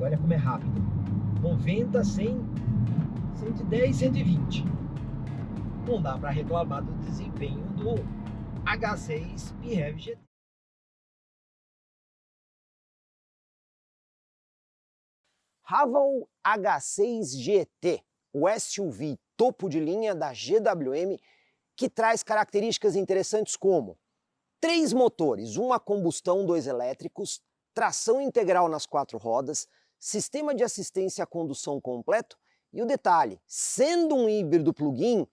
olha como é rápido. 90, 100, 110, 120. Não dá para reclamar do desempenho do H6 PHEV GT. Haval H6 GT, o SUV topo de linha da GWM, que traz características interessantes como 3 motores, 1 a combustão, 2 elétricos, tração integral nas 4 rodas, sistema de assistência à condução completo e o detalhe, sendo um híbrido plug-in,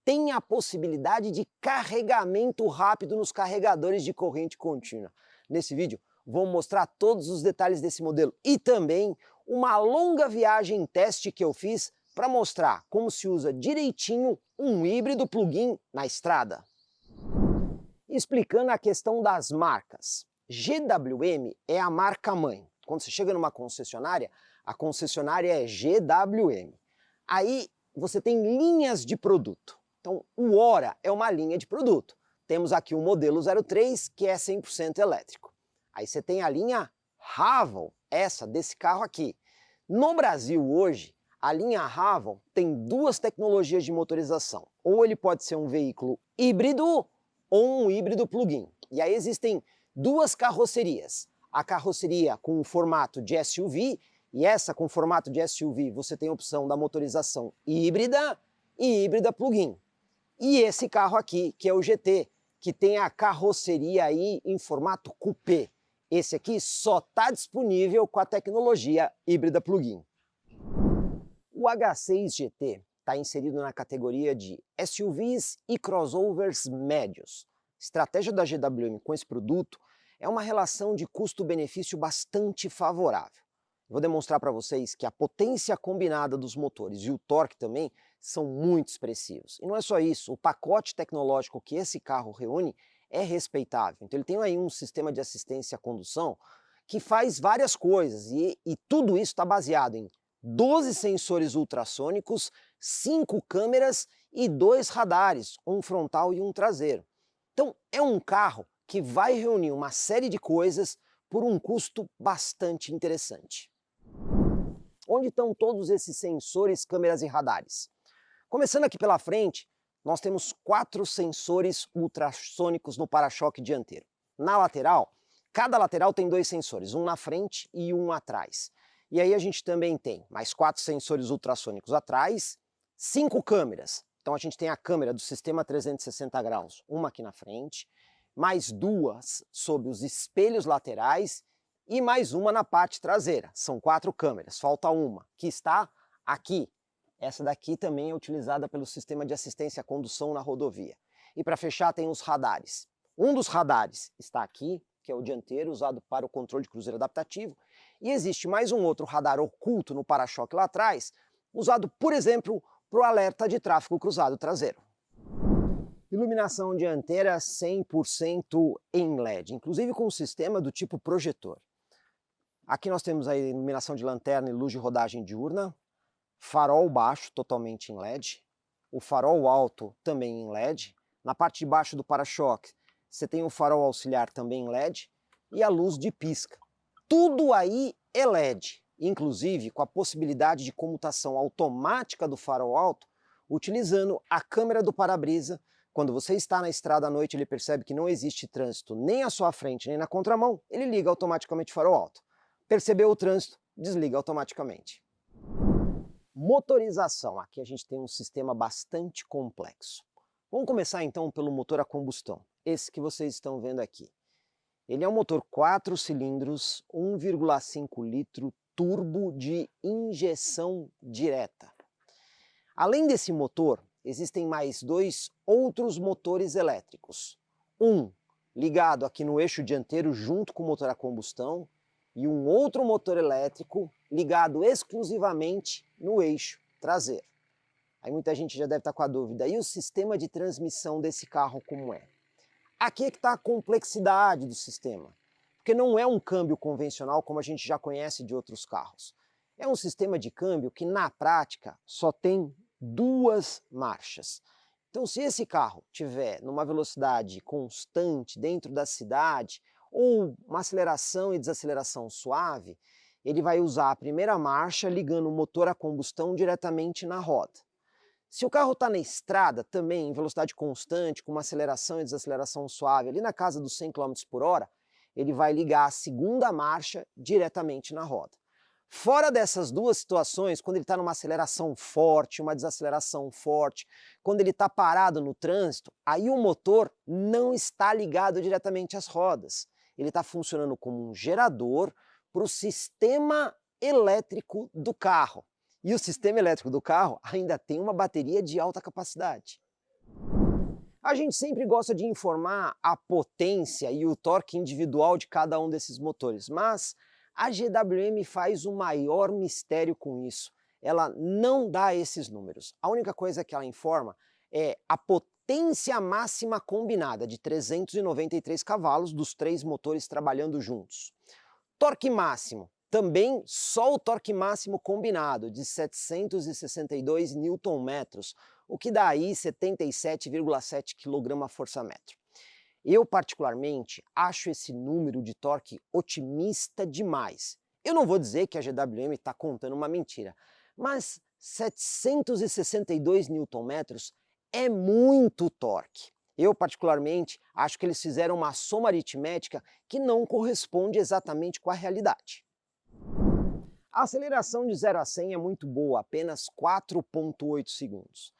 tem a possibilidade de carregamento rápido nos carregadores de corrente contínua. Nesse vídeo, vou mostrar todos os detalhes desse modelo e também uma longa viagem em teste que eu fiz para mostrar como se usa direitinho um híbrido plug-in na estrada. Explicando a questão das marcas. GWM é a marca-mãe. Quando você chega numa concessionária, a concessionária é GWM. Aí você tem linhas de produto. Então, o Hora é uma linha de produto. Temos aqui o modelo 03, que é 100% elétrico. Aí você tem a linha Haval, essa desse carro aqui. No Brasil hoje, a linha Haval tem 2 tecnologias de motorização. Ou ele pode ser um veículo híbrido ou um híbrido plug-in. E aí existem 2 carrocerias. A carroceria com o formato de SUV, e essa com formato de SUV você tem a opção da motorização híbrida e híbrida plug-in. E esse carro aqui, que é o GT, que tem a carroceria aí em formato coupé. Esse aqui só está disponível com a tecnologia híbrida plug-in. O H6 GT está inserido na categoria de SUVs e crossovers médios. A estratégia da GWM com esse produto é uma relação de custo-benefício bastante favorável. Vou demonstrar para vocês que a potência combinada dos motores e o torque também são muito expressivos. E não é só isso, o pacote tecnológico que esse carro reúne é respeitável. Então ele tem aí um sistema de assistência à condução que faz várias coisas e tudo isso está baseado em 12 sensores ultrassônicos, 5 câmeras e 2 radares, um frontal e um traseiro. Então é um carro que vai reunir uma série de coisas por um custo bastante interessante. Onde estão todos esses sensores, câmeras e radares? Começando aqui pela frente, nós temos 4 sensores ultrassônicos no para-choque dianteiro. Na lateral, cada lateral tem 2 sensores, um na frente e um atrás. E aí a gente também tem mais 4 sensores ultrassônicos atrás, 5 câmeras. Então a gente tem a câmera do sistema 360 graus, uma aqui na frente, mais 2 sob os espelhos laterais e mais uma na parte traseira. São 4 câmeras, falta uma, que está aqui. Essa daqui também é utilizada pelo sistema de assistência à condução na rodovia. E para fechar tem os radares. Um dos radares está aqui, que é o dianteiro, usado para o controle de cruzeiro adaptativo, e existe mais um outro radar oculto no para-choque lá atrás, usado, por exemplo, para o alerta de tráfego cruzado traseiro. Iluminação dianteira 100% em LED, inclusive com um sistema do tipo projetor. Aqui nós temos a iluminação de lanterna e luz de rodagem diurna, farol baixo totalmente em LED, o farol alto também em LED, na parte de baixo do para-choque você tem o farol auxiliar também em LED e a luz de pisca. Tudo aí é LED, inclusive com a possibilidade de comutação automática do farol alto, utilizando a câmera do para-brisa. Quando você está na estrada à noite, ele percebe que não existe trânsito nem à sua frente nem na contramão, ele liga automaticamente o farol alto. Percebeu o trânsito, desliga automaticamente. Motorização. Aqui a gente tem um sistema bastante complexo. Vamos começar então pelo motor a combustão, esse que vocês estão vendo aqui. Ele é um motor 4 cilindros, 1,5 litro, turbo de injeção direta. Além desse motor, existem mais 2 outros motores elétricos. Um ligado aqui no eixo dianteiro junto com o motor a combustão e um outro motor elétrico ligado exclusivamente no eixo traseiro. Aí muita gente já deve estar com a dúvida, e o sistema de transmissão desse carro como é? Aqui é que está a complexidade do sistema, porque não é um câmbio convencional como a gente já conhece de outros carros. É um sistema de câmbio que na prática só tem 2 marchas. Então se esse carro tiver numa velocidade constante dentro da cidade, ou uma aceleração e desaceleração suave, ele vai usar a primeira marcha ligando o motor a combustão diretamente na roda. Se o carro está na estrada, também em velocidade constante, com uma aceleração e desaceleração suave, ali na casa dos 100 km por hora, ele vai ligar a segunda marcha diretamente na roda. Fora dessas duas situações, quando ele está numa aceleração forte, uma desaceleração forte, quando ele está parado no trânsito, aí o motor não está ligado diretamente às rodas. Ele está funcionando como um gerador para o sistema elétrico do carro. E o sistema elétrico do carro ainda tem uma bateria de alta capacidade. A gente sempre gosta de informar a potência e o torque individual de cada um desses motores, mas a GWM faz o maior mistério com isso. Ela não dá esses números. A única coisa que ela informa é a potência máxima combinada de 393 cavalos dos três motores trabalhando juntos. Torque máximo, também só o torque máximo combinado de 762 Nm, o que dá aí 77,7 kgfm. Eu, particularmente, acho esse número de torque otimista demais. Eu não vou dizer que a GWM está contando uma mentira, mas 762 Nm é muito torque. Eu, particularmente, acho que eles fizeram uma soma aritmética que não corresponde exatamente com a realidade. A aceleração de 0 a 100 é muito boa, apenas 4,8 segundos.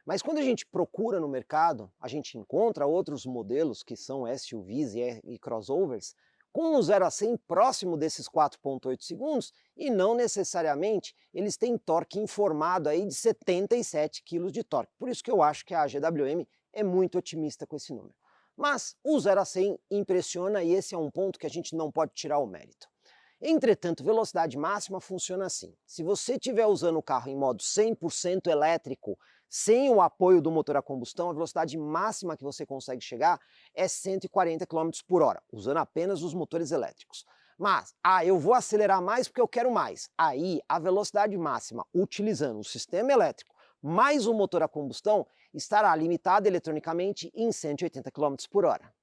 Mas quando a gente procura no mercado, a gente encontra outros modelos que são SUVs e crossovers com um 0 a 100 próximo desses 4,8 segundos e não necessariamente eles têm torque informado aí de 77 kg de torque. Por isso que eu acho que a GWM é muito otimista com esse número. Mas o 0 a 100 impressiona e esse é um ponto que a gente não pode tirar o mérito. Entretanto, velocidade máxima funciona assim. Se você estiver usando o carro em modo 100% elétrico, sem o apoio do motor a combustão, a velocidade máxima que você consegue chegar é 140 km por hora, usando apenas os motores elétricos. Mas, eu vou acelerar mais porque eu quero mais. Aí, a velocidade máxima, utilizando o sistema elétrico mais o motor a combustão, estará limitada eletronicamente em 180 km por hora.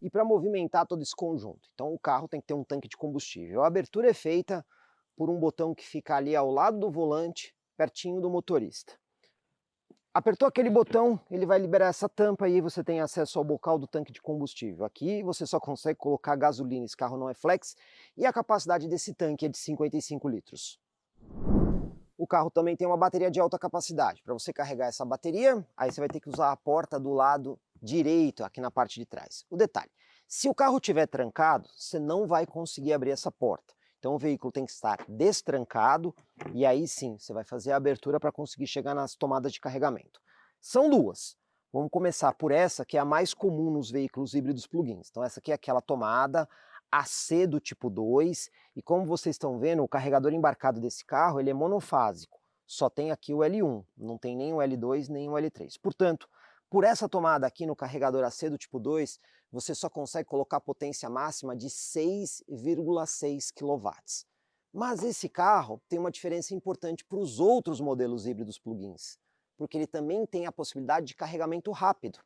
E para movimentar todo esse conjunto, então o carro tem que ter um tanque de combustível. A abertura é feita por um botão que fica ali ao lado do volante, pertinho do motorista. Apertou aquele botão, ele vai liberar essa tampa e aí você tem acesso ao bocal do tanque de combustível. Aqui você só consegue colocar gasolina, esse carro não é flex, e a capacidade desse tanque é de 55 litros. O carro também tem uma bateria de alta capacidade. Para você carregar essa bateria, aí você vai ter que usar a porta do lado direito, aqui na parte de trás. O detalhe, se o carro estiver trancado, você não vai conseguir abrir essa porta. Então o veículo tem que estar destrancado e aí sim, você vai fazer a abertura para conseguir chegar nas tomadas de carregamento. São duas. Vamos começar por essa, que é a mais comum nos veículos híbridos plug-ins. Então essa aqui é aquela tomada AC do tipo 2, e como vocês estão vendo, o carregador embarcado desse carro ele é monofásico. Só tem aqui o L1, não tem nem o L2 nem o L3. Portanto, por essa tomada aqui no carregador AC do tipo 2, você só consegue colocar potência máxima de 6,6 kW. Mas esse carro tem uma diferença importante para os outros modelos híbridos plug-ins, porque ele também tem a possibilidade de carregamento rápido.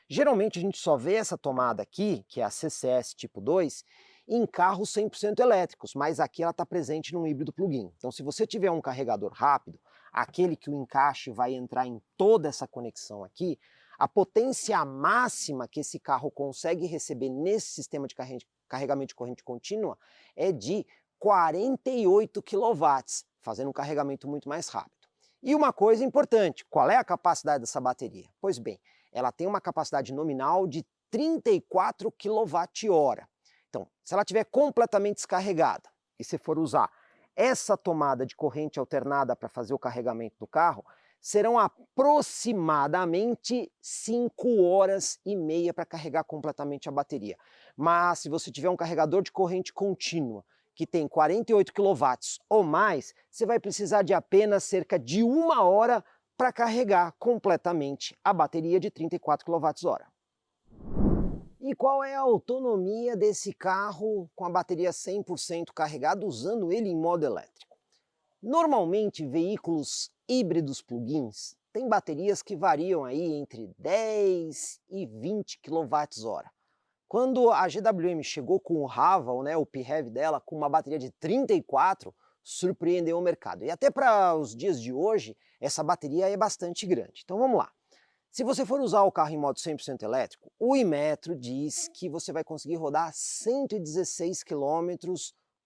Geralmente a gente só vê essa tomada aqui, que é a CCS tipo 2, em carros 100% elétricos, mas aqui ela está presente num híbrido plug-in. Então se você tiver um carregador rápido, aquele que o encaixe vai entrar em toda essa conexão aqui, a potência máxima que esse carro consegue receber nesse sistema de carregamento de corrente contínua é de 48 kW, fazendo um carregamento muito mais rápido. E uma coisa importante, qual é a capacidade dessa bateria? Pois bem, ela tem uma capacidade nominal de 34 kWh. Então, se ela estiver completamente descarregada e se for usar essa tomada de corrente alternada para fazer o carregamento do carro, serão aproximadamente 5 horas e meia para carregar completamente a bateria. Mas se você tiver um carregador de corrente contínua que tem 48 kW ou mais, você vai precisar de apenas cerca de 1 hora para carregar completamente a bateria de 34 kWh. E qual é a autonomia desse carro com a bateria 100% carregada usando ele em modo elétrico? Normalmente, veículos híbridos plug-ins têm baterias que variam aí entre 10 e 20 kWh. Quando a GWM chegou com o Haval, né, o PHEV dela, com uma bateria de 34, surpreendeu o mercado. E até para os dias de hoje, essa bateria é bastante grande. Então vamos lá. Se você for usar o carro em modo 100% elétrico, o Inmetro diz que você vai conseguir rodar 116 km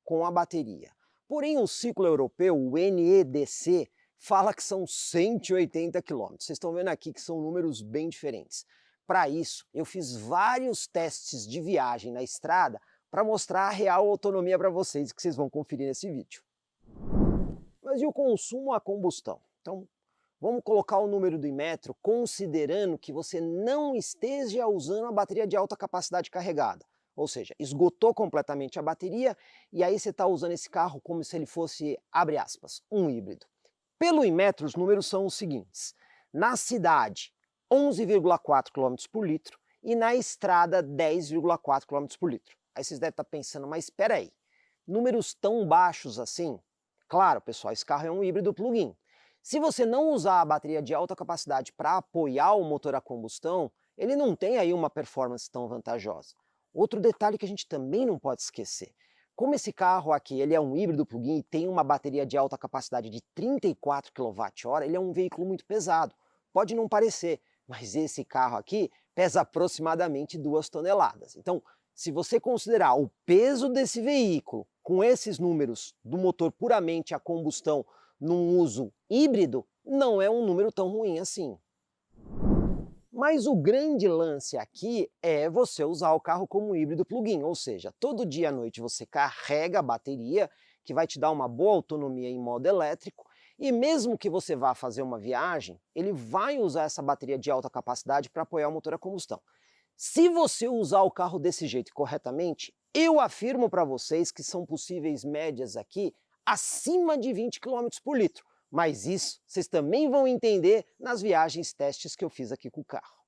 com a bateria. Porém, o ciclo europeu, o NEDC, fala que são 180 km. Vocês estão vendo aqui que são números bem diferentes. Para isso, eu fiz vários testes de viagem na estrada para mostrar a real autonomia para vocês, que vocês vão conferir nesse vídeo. Mas e o consumo a combustão? Então, vamos colocar o número do Inmetro considerando que você não esteja usando a bateria de alta capacidade carregada. Ou seja, esgotou completamente a bateria e aí você está usando esse carro como se ele fosse, abre aspas, um híbrido. Pelo Inmetro, os números são os seguintes. Na cidade, 11,4 km por litro e na estrada 10,4 km por litro. Aí vocês devem estar pensando, mas espera aí, números tão baixos assim? Claro, pessoal, esse carro é um híbrido plug-in. Se você não usar a bateria de alta capacidade para apoiar o motor a combustão, ele não tem aí uma performance tão vantajosa. Outro detalhe que a gente também não pode esquecer, como esse carro aqui ele é um híbrido plug-in e tem uma bateria de alta capacidade de 34 kWh, ele é um veículo muito pesado. Pode não parecer, mas esse carro aqui pesa aproximadamente 2 toneladas. Então, se você considerar o peso desse veículo com esses números do motor puramente a combustão num uso híbrido, não é um número tão ruim assim. Mas o grande lance aqui é você usar o carro como híbrido plug-in, ou seja, todo dia à noite você carrega a bateria, que vai te dar uma boa autonomia em modo elétrico, e mesmo que você vá fazer uma viagem, ele vai usar essa bateria de alta capacidade para apoiar o motor a combustão. Se você usar o carro desse jeito corretamente, eu afirmo para vocês que são possíveis médias aqui acima de 20 km por litro. Mas isso vocês também vão entender nas viagens testes que eu fiz aqui com o carro.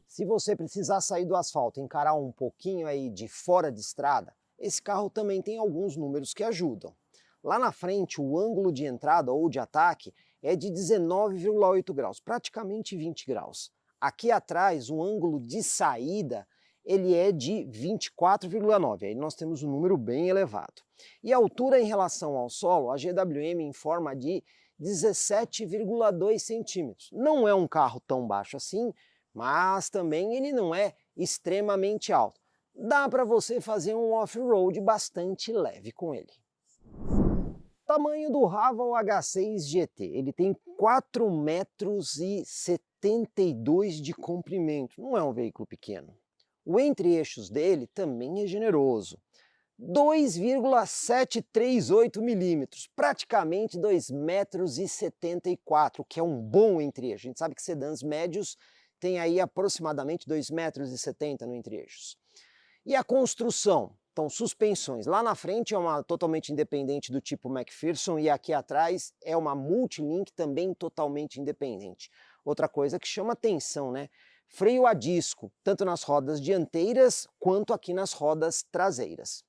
Se você precisar sair do asfalto e encarar um pouquinho aí de fora de estrada, esse carro também tem alguns números que ajudam. Lá na frente, o ângulo de entrada ou de ataque é de 19,8 graus, praticamente 20 graus. Aqui atrás, o ângulo de saída ele é de 24,9, aí nós temos um número bem elevado. E a altura em relação ao solo, a GWM informa de 17,2 centímetros. Não é um carro tão baixo assim, mas também ele não é extremamente alto. Dá para você fazer um off-road bastante leve com ele. Tamanho do Haval H6 GT, ele tem 4,72 metros de comprimento, não é um veículo pequeno. O entre-eixos dele também é generoso, 2,738 milímetros, praticamente 2,74 metros, que é um bom entre-eixo. A gente sabe que sedãs médios têm aí aproximadamente 2,70 metros no entre-eixos. E a construção? Então, suspensões. Lá na frente é uma totalmente independente do tipo McPherson e aqui atrás é uma Multilink também totalmente independente. Outra coisa que chama atenção, né? Freio a disco, tanto nas rodas dianteiras quanto aqui nas rodas traseiras.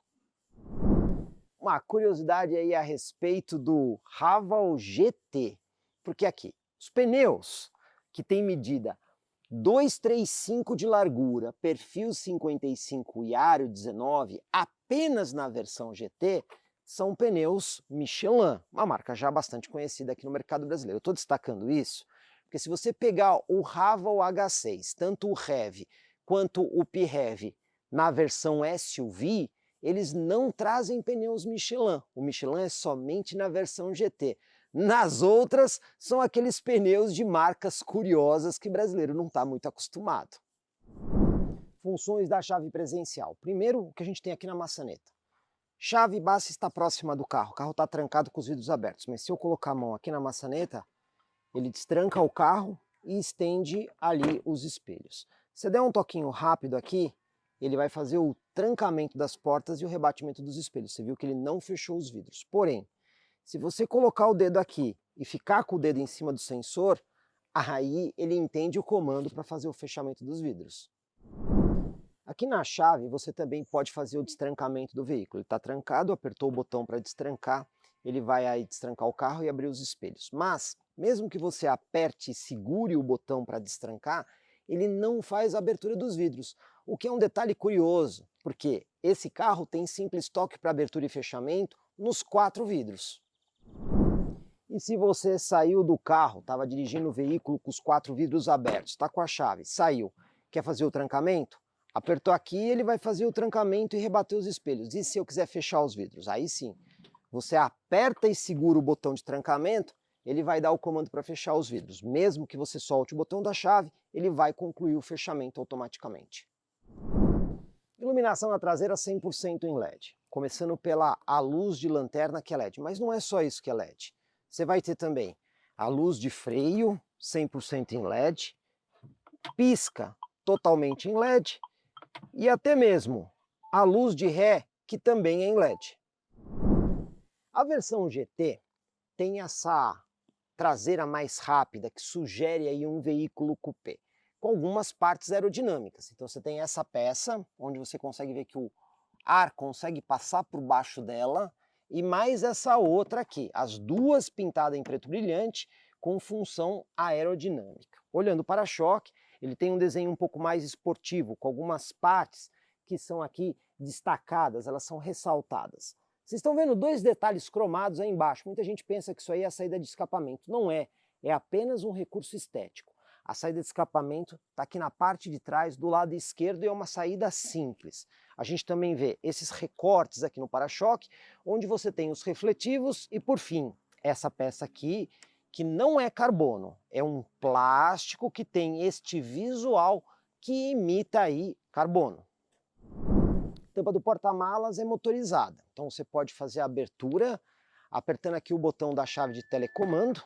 Uma curiosidade aí a respeito do Haval GT, porque aqui, os pneus que tem medida 235 de largura, perfil 55 e aro 19, apenas na versão GT, são pneus Michelin, uma marca já bastante conhecida aqui no mercado brasileiro. Eu estou destacando isso porque se você pegar o Haval H6, tanto o HEV quanto o PHEV na versão SUV, eles não trazem pneus Michelin. O Michelin é somente na versão GT. Nas outras, são aqueles pneus de marcas curiosas que o brasileiro não está muito acostumado. Funções da chave presencial. Primeiro, o que a gente tem aqui na maçaneta. Chave base está próxima do carro. O carro está trancado com os vidros abertos, mas se eu colocar a mão aqui na maçaneta, ele destranca o carro e estende ali os espelhos. Se der um toquinho rápido aqui, ele vai fazer o trancamento das portas e o rebatimento dos espelhos. Você viu que ele não fechou os vidros. Porém, se você colocar o dedo aqui e ficar com o dedo em cima do sensor, aí ele entende o comando para fazer o fechamento dos vidros. Aqui na chave você também pode fazer o destrancamento do veículo. Ele está trancado, apertou o botão para destrancar, ele vai aí destrancar o carro e abrir os espelhos. Mas, mesmo que você aperte e segure o botão para destrancar, ele não faz a abertura dos vidros. o que é um detalhe curioso, porque esse carro tem simples toque para abertura e fechamento nos 4 vidros. E se você saiu do carro, estava dirigindo o veículo com os 4 vidros abertos, está com a chave, saiu, quer fazer o trancamento? Apertou aqui, ele vai fazer o trancamento e rebater os espelhos. E se eu quiser fechar os vidros? Aí sim, você aperta e segura o botão de trancamento, ele vai dar o comando para fechar os vidros. Mesmo que você solte o botão da chave, ele vai concluir o fechamento automaticamente. Iluminação na traseira 100% em LED, começando pela luz de lanterna que é LED, mas não é só isso que é LED. Você vai ter também a luz de freio 100% em LED, pisca totalmente em LED e até mesmo a luz de ré que também é em LED. A versão GT tem essa traseira mais rápida que sugere aí um veículo coupé, com algumas partes aerodinâmicas. Então você tem essa peça, onde você consegue ver que o ar consegue passar por baixo dela, e mais essa outra aqui, as duas pintadas em preto brilhante, com função aerodinâmica. Olhando o para-choque, ele tem um desenho um pouco mais esportivo, com algumas partes que são aqui destacadas, elas são ressaltadas. Vocês estão vendo 2 detalhes cromados aí embaixo. Muita gente pensa que isso aí é a saída de escapamento. Não é, é apenas um recurso estético. A saída de escapamento está aqui na parte de trás, do lado esquerdo, e é uma saída simples. A gente também vê esses recortes aqui no para-choque, onde você tem os refletivos e, por fim, essa peça aqui, que não é carbono, é um plástico que tem este visual que imita aí carbono. A tampa do porta-malas é motorizada, então você pode fazer a abertura apertando aqui o botão da chave de telecomando,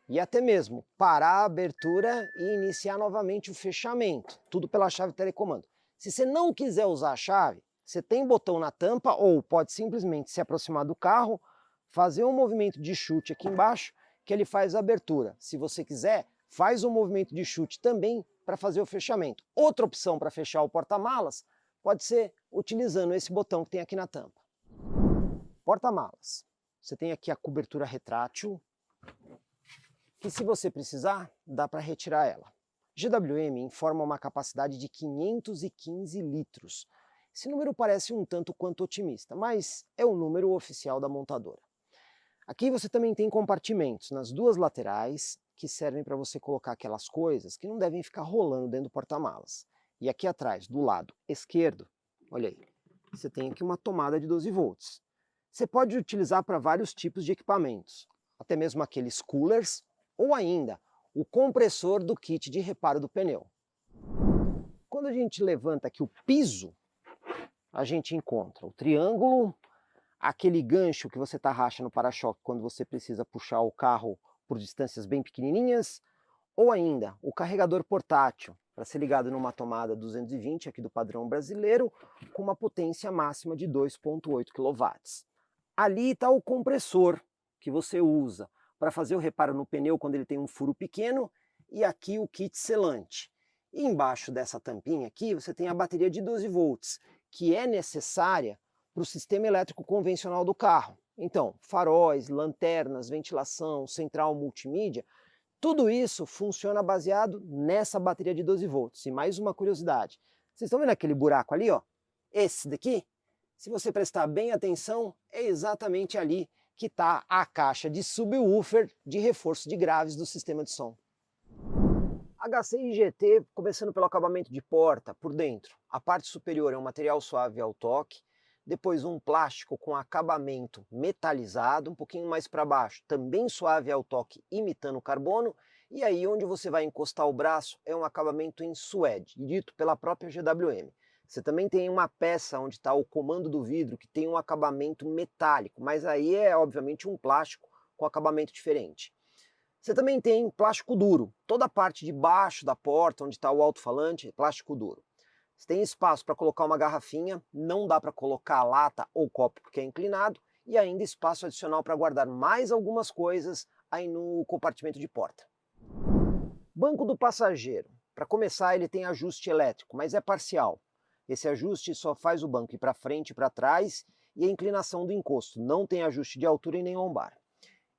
e até mesmo parar a abertura e iniciar novamente o fechamento, tudo pela chave de telecomando. Se você não quiser usar a chave, você tem botão na tampa ou pode simplesmente se aproximar do carro, fazer um movimento de chute aqui embaixo, que ele faz a abertura. Se você quiser, faz um movimento de chute também para fazer o fechamento. Outra opção para fechar o porta-malas pode ser utilizando esse botão que tem aqui na tampa. Porta-malas. Você tem aqui a cobertura retrátil, que se você precisar, dá para retirar ela. GWM informa uma capacidade de 515 litros. Esse número parece um tanto quanto otimista, mas é o número oficial da montadora. Aqui você também tem compartimentos nas 2 laterais, que servem para você colocar aquelas coisas que não devem ficar rolando dentro do porta-malas. E aqui atrás, do lado esquerdo, olha aí, você tem aqui uma tomada de 12 volts. Você pode utilizar para vários tipos de equipamentos, até mesmo aqueles coolers, ou ainda o compressor do kit de reparo do pneu. Quando a gente levanta aqui o piso, a gente encontra o triângulo, aquele gancho que você tarraxa no para-choque quando você precisa puxar o carro por distâncias bem pequenininhas, ou ainda o carregador portátil, para ser ligado numa tomada 220 aqui do padrão brasileiro, com uma potência máxima de 2,8 kW. Ali está o compressor que você usa para fazer o reparo no pneu quando ele tem um furo pequeno, e aqui o kit selante. E embaixo dessa tampinha aqui você tem a bateria de 12 volts, que é necessária para o sistema elétrico convencional do carro. Então, faróis, lanternas, ventilação, central multimídia, tudo isso funciona baseado nessa bateria de 12 volts. E mais uma curiosidade, vocês estão vendo aquele buraco ali, ó? Esse daqui? Se você prestar bem atenção, é exatamente ali que está a caixa de subwoofer de reforço de graves do sistema de som. H6 GT, começando pelo acabamento de porta, por dentro. A parte superior é um material suave ao toque, depois um plástico com acabamento metalizado, um pouquinho mais para baixo, também suave ao toque, imitando carbono, e aí onde você vai encostar o braço é um acabamento em suede, dito pela própria GWM. Você também tem uma peça onde está o comando do vidro que tem um acabamento metálico, mas aí é obviamente um plástico com acabamento diferente. Você também tem plástico duro, toda a parte de baixo da porta, onde está o alto-falante, é plástico duro. Você tem espaço para colocar uma garrafinha, não dá para colocar lata ou copo porque é inclinado, e ainda espaço adicional para guardar mais algumas coisas aí no compartimento de porta. Banco do passageiro. Para começar, ele tem ajuste elétrico, mas é parcial. Esse ajuste só faz o banco ir para frente e para trás, e a inclinação do encosto, não tem ajuste de altura e nem lombar.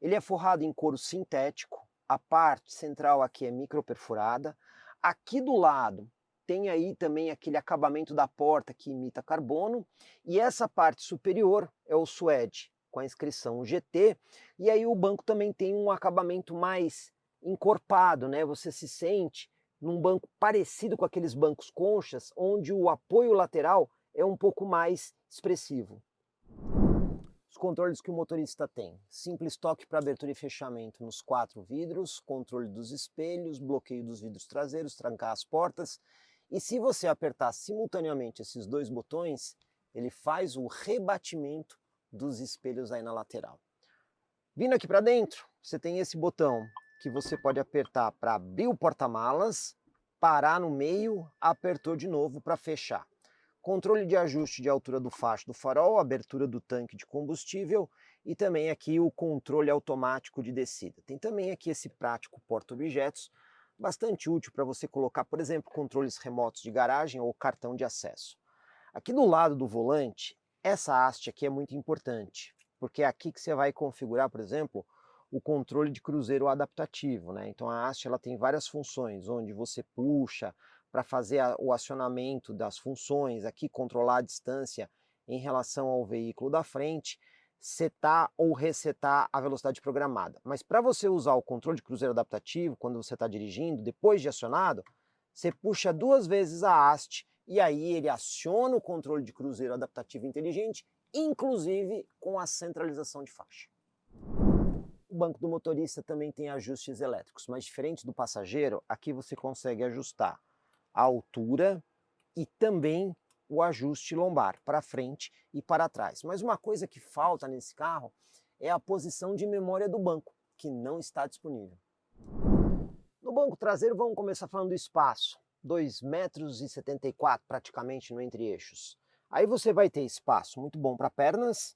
Ele é forrado em couro sintético, a parte central aqui é microperfurada. Aqui do lado tem aí também aquele acabamento da porta que imita carbono, e essa parte superior é o suede, com a inscrição GT, e aí o banco também tem um acabamento mais encorpado, né? Você se sente num banco parecido com aqueles bancos conchas, onde o apoio lateral é um pouco mais expressivo. Os controles que o motorista tem: simples toque para abertura e fechamento nos 4 vidros, controle dos espelhos, bloqueio dos vidros traseiros, trancar as portas, e se você apertar simultaneamente esses 2 botões, ele faz o rebatimento dos espelhos aí na lateral. Vindo aqui para dentro, você tem esse botão que você pode apertar para abrir o porta-malas, parar no meio, apertou de novo para fechar. Controle de ajuste de altura do facho do farol, abertura do tanque de combustível e também aqui o controle automático de descida. Tem também aqui esse prático porta-objetos, bastante útil para você colocar, por exemplo, controles remotos de garagem ou cartão de acesso. Aqui do lado do volante, essa haste aqui é muito importante, porque é aqui que você vai configurar, por exemplo, o controle de cruzeiro adaptativo, né? Então a haste ela tem várias funções, onde você puxa para fazer o acionamento das funções, aqui controlar a distância em relação ao veículo da frente, setar ou resetar a velocidade programada. Mas para você usar o controle de cruzeiro adaptativo, quando você está dirigindo, depois de acionado, você puxa 2 vezes a haste e aí ele aciona o controle de cruzeiro adaptativo inteligente, inclusive com a centralização de faixa. O banco do motorista também tem ajustes elétricos, mas diferente do passageiro, aqui você consegue ajustar a altura e também o ajuste lombar para frente e para trás. Mas uma coisa que falta nesse carro é a posição de memória do banco, que não está disponível. No banco traseiro vamos começar falando do espaço, 2,74 m praticamente no entre-eixos. Aí você vai ter espaço muito bom para pernas,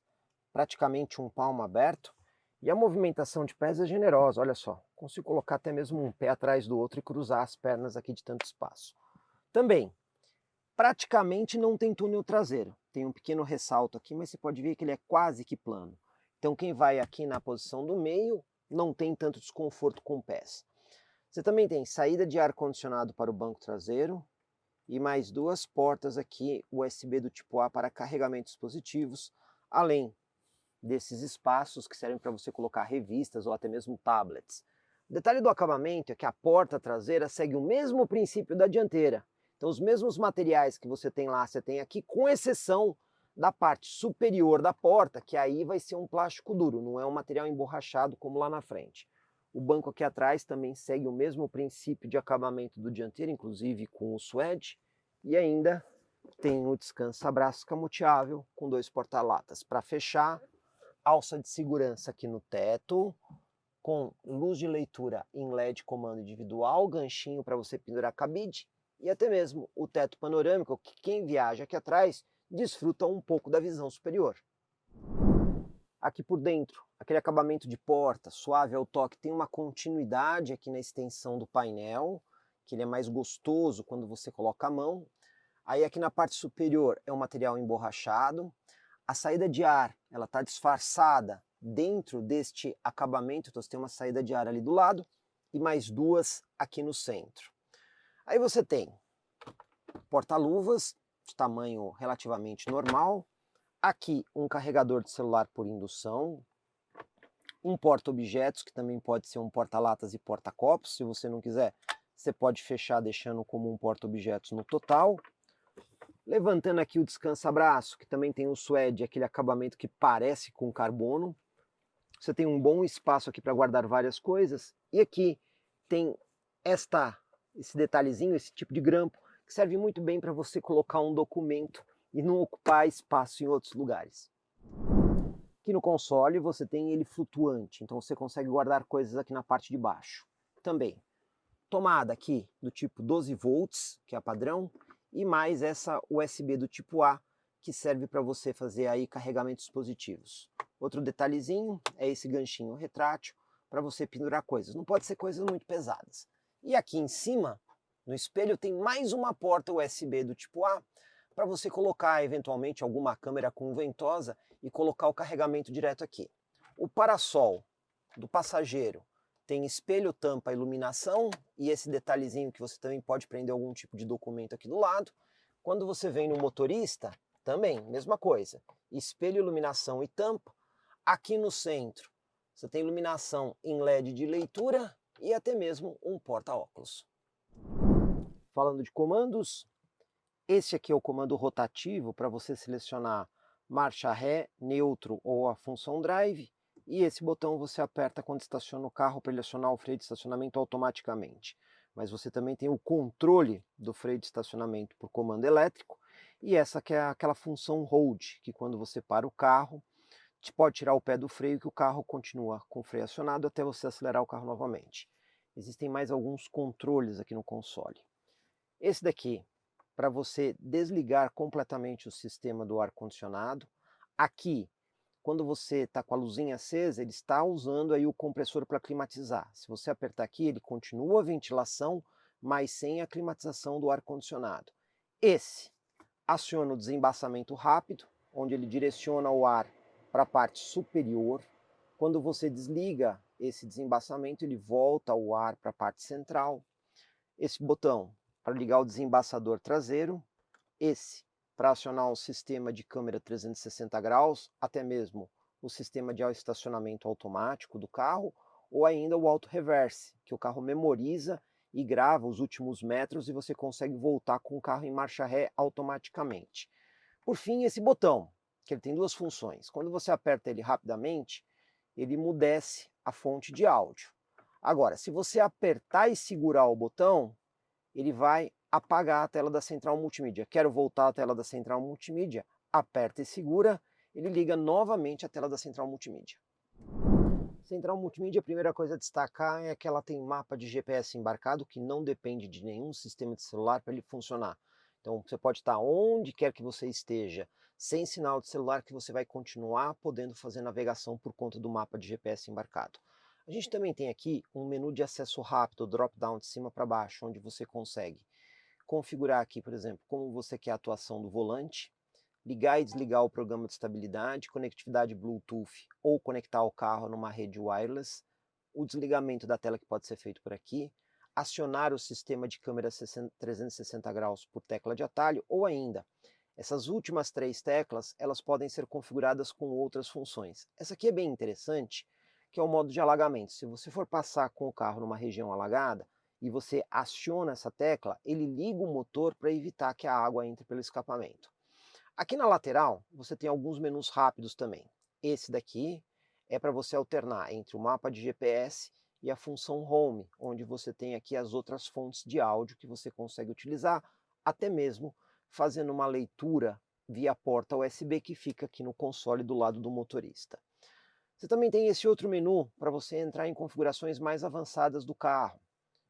praticamente um palmo aberto, e a movimentação de pés é generosa, olha só. Consigo colocar até mesmo um pé atrás do outro e cruzar as pernas aqui de tanto espaço. Também, praticamente não tem túnel traseiro. Tem um pequeno ressalto aqui, mas você pode ver que ele é quase que plano. Então quem vai aqui na posição do meio não tem tanto desconforto com pés. Você também tem saída de ar-condicionado para o banco traseiro e mais 2 portas aqui USB do tipo A para carregamento de dispositivos, além desses espaços que servem para você colocar revistas ou até mesmo tablets. O detalhe do acabamento é que a porta traseira segue o mesmo princípio da dianteira. Então os mesmos materiais que você tem lá, você tem aqui, com exceção da parte superior da porta, que aí vai ser um plástico duro, não é um material emborrachado como lá na frente. O banco aqui atrás também segue o mesmo princípio de acabamento do dianteiro, inclusive com o suede, e ainda tem o descansa-braços camuteável com 2 porta-latas para fechar, alça de segurança aqui no teto, com luz de leitura em LED comando individual, ganchinho para você pendurar cabide e até mesmo o teto panorâmico que quem viaja aqui atrás desfruta um pouco da visão superior. Aqui por dentro, aquele acabamento de porta, suave ao toque, tem uma continuidade aqui na extensão do painel, que ele é mais gostoso quando você coloca a mão. Aí aqui na parte superior é um material emborrachado. A saída de ar, ela está disfarçada dentro deste acabamento, então você tem uma saída de ar ali do lado e mais 2 aqui no centro. Aí você tem porta-luvas de tamanho relativamente normal, aqui um carregador de celular por indução, um porta-objetos que também pode ser um porta-latas e porta-copos, se você não quiser, você pode fechar deixando como um porta-objetos no total. Levantando aqui o descansa-braço, que também tem o suede, aquele acabamento que parece com carbono. Você tem um bom espaço aqui para guardar várias coisas. E aqui tem esse detalhezinho, esse tipo de grampo, que serve muito bem para você colocar um documento e não ocupar espaço em outros lugares. Aqui no console você tem ele flutuante, então você consegue guardar coisas aqui na parte de baixo. Também, tomada aqui do tipo 12 volts, que é a padrão, e mais essa USB do tipo A, que serve para você fazer aí carregamentos dispositivos. Outro detalhezinho é esse ganchinho retrátil para você pendurar coisas. Não pode ser coisas muito pesadas. E aqui em cima, no espelho, tem mais uma porta USB do tipo A para você colocar eventualmente alguma câmera com ventosa e colocar o carregamento direto aqui. O parasol do passageiro tem espelho, tampa, iluminação e esse detalhezinho que você também pode prender algum tipo de documento aqui do lado. Quando você vem no motorista, também, mesma coisa. Espelho, iluminação e tampa. Aqui no centro, você tem iluminação em LED de leitura e até mesmo um porta-óculos. Falando de comandos, esse aqui é o comando rotativo para você selecionar marcha ré, neutro ou a função drive. E esse botão você aperta quando estaciona o carro para ele acionar o freio de estacionamento automaticamente. Mas você também tem o controle do freio de estacionamento por comando elétrico. E essa que é aquela função hold, que quando você para o carro, pode tirar o pé do freio que o carro continua com o freio acionado até você acelerar o carro novamente. Existem mais alguns controles aqui no console. Esse daqui, para você desligar completamente o sistema do ar-condicionado. Aqui, quando você está com a luzinha acesa, ele está usando aí o compressor para climatizar. Se você apertar aqui, ele continua a ventilação, mas sem a climatização do ar-condicionado. Esse aciona o desembaçamento rápido, onde ele direciona o ar para a parte superior. Quando você desliga esse desembaçamento, ele volta o ar para a parte central. Esse botão para ligar o desembaçador traseiro. Esse para acionar o sistema de câmera 360 graus, até mesmo o sistema de estacionamento automático do carro, ou ainda o auto reverse, que o carro memoriza e grava os últimos metros e você consegue voltar com o carro em marcha ré automaticamente. Por fim, esse botão, que ele tem duas funções. Quando você aperta ele rapidamente, ele emudece a fonte de áudio. Agora, se você apertar e segurar o botão, ele vai apagar a tela da central multimídia. Quero voltar à tela da central multimídia, aperta e segura, ele liga novamente a tela da central multimídia. Central multimídia, a primeira coisa a destacar é que ela tem mapa de GPS embarcado, que não depende de nenhum sistema de celular para ele funcionar. Então você pode estar onde quer que você esteja, sem sinal de celular, que você vai continuar podendo fazer navegação por conta do mapa de GPS embarcado. A gente também tem aqui um menu de acesso rápido, drop-down de cima para baixo, onde você consegue configurar aqui, por exemplo, como você quer a atuação do volante, ligar e desligar o programa de estabilidade, conectividade Bluetooth ou conectar o carro numa rede wireless, o desligamento da tela que pode ser feito por aqui, acionar o sistema de câmera 360 graus por tecla de atalho ou ainda, essas últimas três teclas, elas podem ser configuradas com outras funções. Essa aqui é bem interessante, que é o modo de alagamento. Se você for passar com o carro numa região alagada e você aciona essa tecla, ele liga o motor para evitar que a água entre pelo escapamento. Aqui na lateral, você tem alguns menus rápidos também. Esse daqui é para você alternar entre o mapa de GPS e a função Home, onde você tem aqui as outras fontes de áudio que você consegue utilizar, até mesmo fazendo uma leitura via porta USB que fica aqui no console do lado do motorista. Você também tem esse outro menu para você entrar em configurações mais avançadas do carro.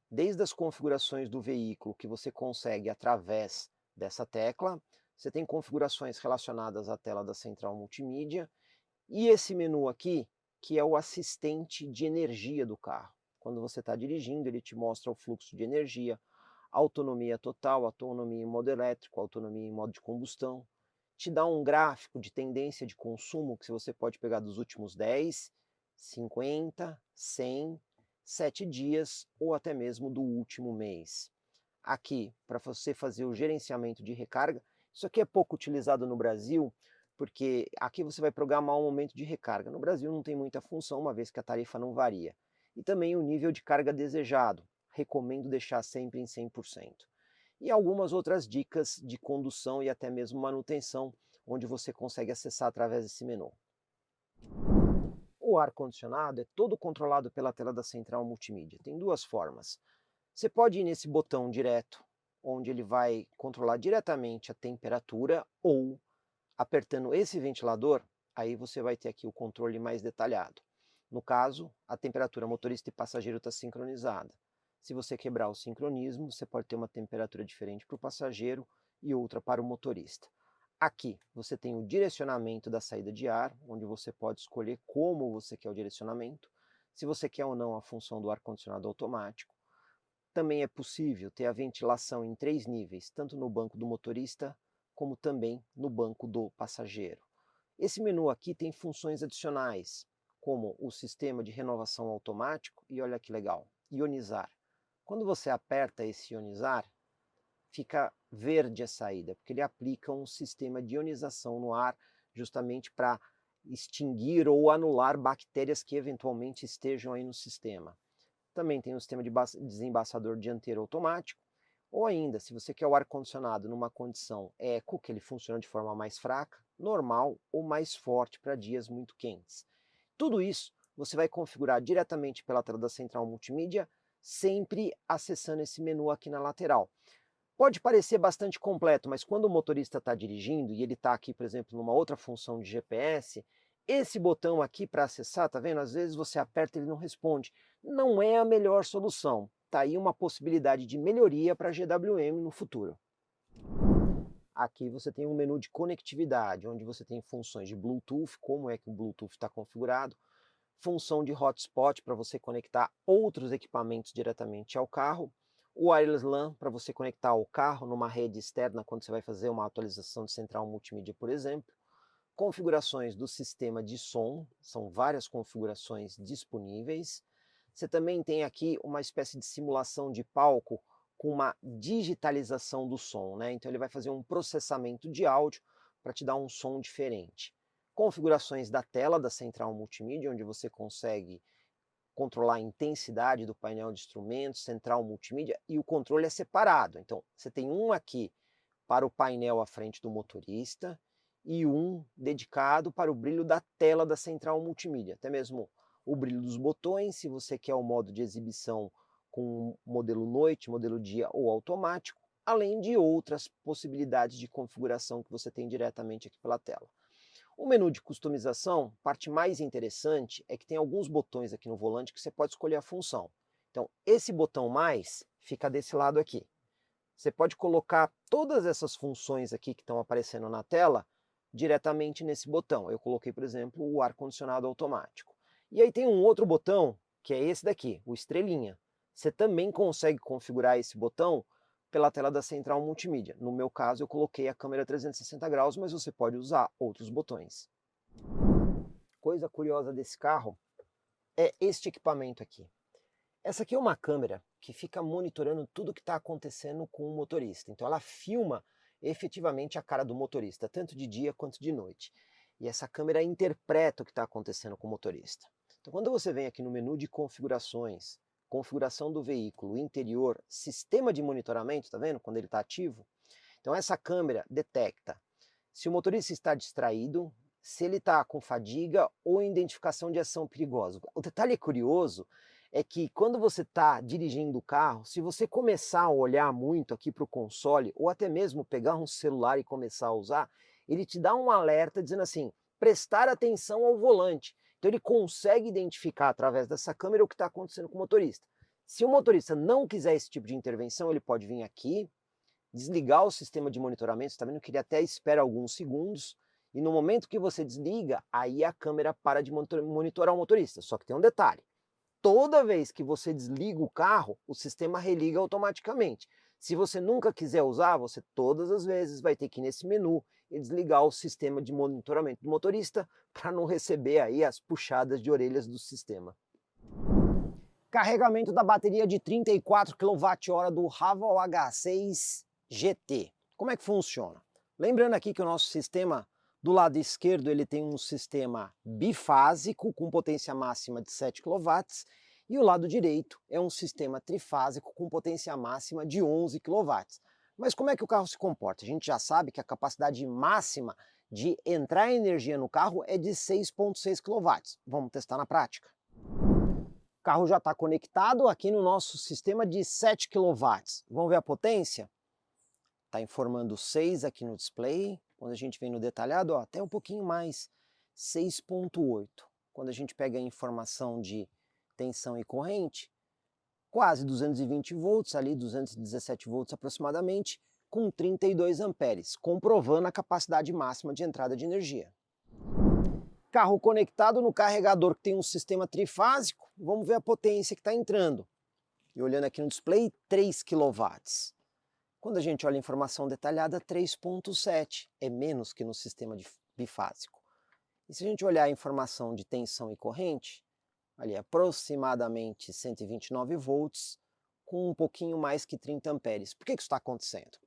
Desde as configurações do veículo que você consegue através dessa tecla, você tem configurações relacionadas à tela da central multimídia e esse menu aqui, que é o assistente de energia do carro. Quando você está dirigindo, ele te mostra o fluxo de energia, autonomia total, autonomia em modo elétrico, autonomia em modo de combustão, te dá um gráfico de tendência de consumo que você pode pegar dos últimos 10, 50, 100, 7 dias ou até mesmo do último mês. Aqui, para você fazer o gerenciamento de recarga, isso aqui é pouco utilizado no Brasil, porque aqui você vai programar um momento de recarga. No Brasil não tem muita função, uma vez que a tarifa não varia. E também o nível de carga desejado, recomendo deixar sempre em 100%. E algumas outras dicas de condução e até mesmo manutenção, onde você consegue acessar através desse menu. O ar-condicionado é todo controlado pela tela da central multimídia. Tem duas formas. Você pode ir nesse botão direto, onde ele vai controlar diretamente a temperatura, ou apertando esse ventilador, aí você vai ter aqui o controle mais detalhado. No caso, a temperatura motorista e passageiro está sincronizada. Se você quebrar o sincronismo, você pode ter uma temperatura diferente para o passageiro e outra para o motorista. Aqui você tem o direcionamento da saída de ar, onde você pode escolher como você quer o direcionamento, se você quer ou não a função do ar-condicionado automático. Também é possível ter a ventilação em 3 níveis, tanto no banco do motorista, como também no banco do passageiro. Esse menu aqui tem funções adicionais, como o sistema de renovação automático, e olha que legal, ionizar. Quando você aperta esse ionizar, fica verde a saída, porque ele aplica um sistema de ionização no ar, justamente para extinguir ou anular bactérias que eventualmente estejam aí no sistema. Também tem o sistema de desembaçador dianteiro automático, ou ainda, se você quer o ar-condicionado numa condição eco, que ele funciona de forma mais fraca, normal ou mais forte para dias muito quentes. Tudo isso você vai configurar diretamente pela tela da central multimídia, sempre acessando esse menu aqui na lateral. Pode parecer bastante completo, mas quando o motorista está dirigindo e ele está aqui, por exemplo, numa outra função de GPS, esse botão aqui para acessar, tá vendo? Às vezes você aperta e ele não responde. Não é a melhor solução. Tá aí uma possibilidade de melhoria para a GWM no futuro. Aqui você tem um menu de conectividade, onde você tem funções de Bluetooth, como é que o Bluetooth está configurado, função de hotspot para você conectar outros equipamentos diretamente ao carro, o Wireless LAN para você conectar o carro numa rede externa quando você vai fazer uma atualização de central multimídia, por exemplo, configurações do sistema de som, são várias configurações disponíveis. Você também tem aqui uma espécie de simulação de palco com uma digitalização do som, né? Então ele vai fazer um processamento de áudio para te dar um som diferente. Configurações da tela da central multimídia, onde você consegue controlar a intensidade do painel de instrumentos, central multimídia, e o controle é separado. Então você tem um aqui para o painel à frente do motorista e um dedicado para o brilho da tela da central multimídia, até mesmo o brilho dos botões, se você quer o modo de exibição com modelo noite, modelo dia ou automático, além de outras possibilidades de configuração que você tem diretamente aqui pela tela. O menu de customização, parte mais interessante é que tem alguns botões aqui no volante que você pode escolher a função. Então, esse botão mais fica desse lado aqui. Você pode colocar todas essas funções aqui que estão aparecendo na tela diretamente nesse botão. Eu coloquei, por exemplo, o ar-condicionado automático. E aí tem um outro botão, que é esse daqui, o estrelinha. Você também consegue configurar esse botão pela tela da central multimídia. No meu caso, eu coloquei a câmera 360 graus, mas você pode usar outros botões. Coisa curiosa desse carro é este equipamento aqui. Essa aqui é uma câmera que fica monitorando tudo que está acontecendo com o motorista. Então ela filma efetivamente a cara do motorista, tanto de dia quanto de noite. E essa câmera interpreta o que está acontecendo com o motorista. Então quando você vem aqui no menu de configurações, configuração do veículo, interior, sistema de monitoramento, tá vendo? Quando ele está ativo. Então essa câmera detecta se o motorista está distraído, se ele está com fadiga ou identificação de ação perigosa. O detalhe curioso é que quando você está dirigindo o carro, se você começar a olhar muito aqui para o console, ou até mesmo pegar um celular e começar a usar, ele te dá um alerta dizendo assim, prestar atenção ao volante. Então ele consegue identificar através dessa câmera o que está acontecendo com o motorista. Se o motorista não quiser esse tipo de intervenção, ele pode vir aqui, desligar o sistema de monitoramento, você está vendo que ele até espera alguns segundos, e no momento que você desliga, aí a câmera para de monitorar o motorista. Só que tem um detalhe, toda vez que você desliga o carro, o sistema religa automaticamente. Se você nunca quiser usar, você todas as vezes vai ter que ir nesse menu e desligar o sistema de monitoramento do motorista para não receber aí as puxadas de orelhas do sistema. Carregamento da bateria de 34 kWh do Haval H6 GT. Como é que funciona? Lembrando aqui que o nosso sistema do lado esquerdo ele tem um sistema bifásico com potência máxima de 7 kW e o lado direito é um sistema trifásico com potência máxima de 11 kW. Mas como é que o carro se comporta? A gente já sabe que a capacidade máxima de entrar energia no carro é de 6,6 kW. Vamos testar na prática. O carro já está conectado aqui no nosso sistema de 7 kW. Vamos ver a potência? Está informando 6 aqui no display. Quando a gente vem no detalhado, ó, até um pouquinho mais, 6,8. Quando a gente pega a informação de tensão e corrente, quase 220 volts, ali 217 volts aproximadamente, com 32 amperes, comprovando a capacidade máxima de entrada de energia. Carro conectado no carregador que tem um sistema trifásico, vamos ver a potência que está entrando. E olhando aqui no display, 3 kW. Quando a gente olha a informação detalhada, 3,7, é menos que no sistema bifásico. E se a gente olhar a informação de tensão e corrente, ali aproximadamente 129 volts, com um pouquinho mais que 30 amperes. Por que isso está acontecendo?